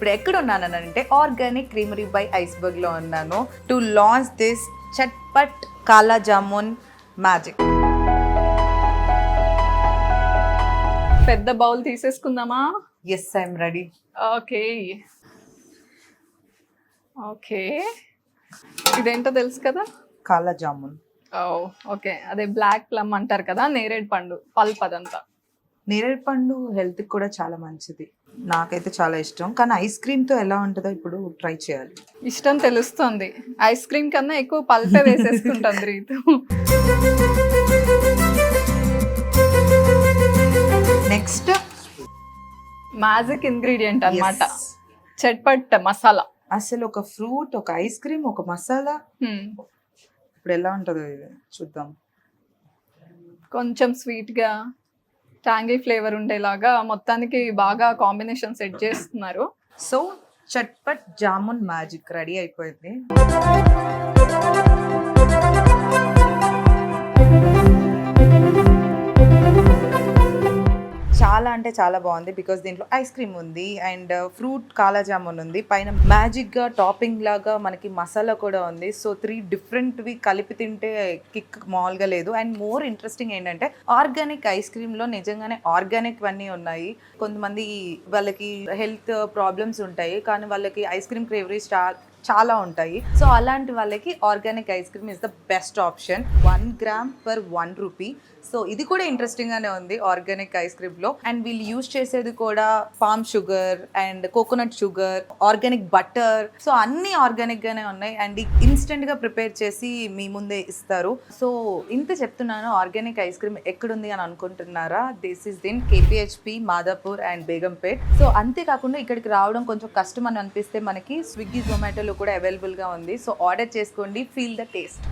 ఇప్పుడు ఎక్కడ ఉన్నాను అంటే ఆర్గానిక్ క్రీమరీ బై ఐస్బర్గ్ లో ఉన్నాను to launch this chatpat kala jamun magic. పెద్ద బౌల్ తీసేసుకుందామా? Yes, I'm ready. Okay okay, ఇదేంటో తెలుసు కదా? కాలా జామున్. ఓకే, అదే బ్లాక్ ప్లమ్ అంటారు కదా, నేరేడు పండు పల్ప్ అదంతా. నేరేడు పండు హెల్త్ కూడా చాలా మంచిది, నాకైతే చాలా ఇష్టం. కానీ ఐస్ క్రీమ్ తో ఎలా ఉంటుందో ఇప్పుడు ట్రై చేయాలి. ఇష్టం తెలుస్తుంది, ఐస్ క్రీమ్ కన్నా ఎక్కువ పల్పే వేసేసుకుంటుంది రీతు. నెక్స్ట్ మ్యాజిక్ ఇంగ్రీడియంట్ అన్నమాట, చట్పట్ మసాలా. అసలు ఒక ఫ్రూట్, ఒక ఐస్ క్రీమ్, ఒక మసాలా, ఇప్పుడు ఎలా ఉంటుందో ఇది చూద్దాం. కొంచెం స్వీట్ గా ట్యాంగీ ఫ్లేవర్ ఉండేలాగా మొత్తానికి బాగా కాంబినేషన్ సెట్ చేస్తున్నారు. So chatpat jamun magic ready అయిపోయింది. చాలా అంటే చాలా బాగుంది, బికాస్ దీంట్లో ఐస్ క్రీమ్ ఉంది అండ్ ఫ్రూట్ కాలా జామున్ ఉంది, పైన మ్యాజిక్గా టాపింగ్ లాగా మనకి మసాలా కూడా ఉంది. సో 3 డిఫరెంట్వి కలిపి తింటే కిక్ మామూలుగా లేదు. అండ్ మోర్ ఇంట్రెస్టింగ్ ఏంటంటే ఆర్గానిక్ ఐస్ క్రీమ్లో నిజంగానే ఆర్గానిక్ అన్నీ ఉన్నాయి. కొంతమంది వాళ్ళకి హెల్త్ ప్రాబ్లమ్స్ ఉంటాయి, కానీ వాళ్ళకి ఐస్ క్రీమ్ క్రేవరీస్ చాలా ఉంటాయి. సో అలాంటి వాళ్ళకి organic ice cream is the best option. 1 gram per 1 rupee. So ఇది కూడా ఇంట్రెస్టింగ్ గానే ఉంది ఆర్గానిక్ ఐస్ క్రీమ్ లో. అండ్ వీళ్ళు యూజ్ చేసేది కూడా palm sugar and coconut sugar, organic butter. So అన్ని ఆర్గానిక్ గానే ఉన్నాయి అండ్ ఇన్స్టెంట్ గా ప్రిపేర్ చేసి మీ ముందే ఇస్తారు. సో ఇంత చెప్తున్నాను, ఆర్గానిక్ ఐస్ క్రీమ్ ఎక్కడుంది అని అనుకుంటున్నారా? This is in KPHP, Madhapur and Begumpet. So అంతేకాకుండా ఇక్కడికి రావడం కొంచెం కష్టం అని అనిపిస్తే మనకి స్విగ్గీ, జొమాటోలో కూడా అవైలబుల్ గా ఉంది. సో ఆర్డర్ చేసుకోండి, ఫీల్ ద టేస్ట్.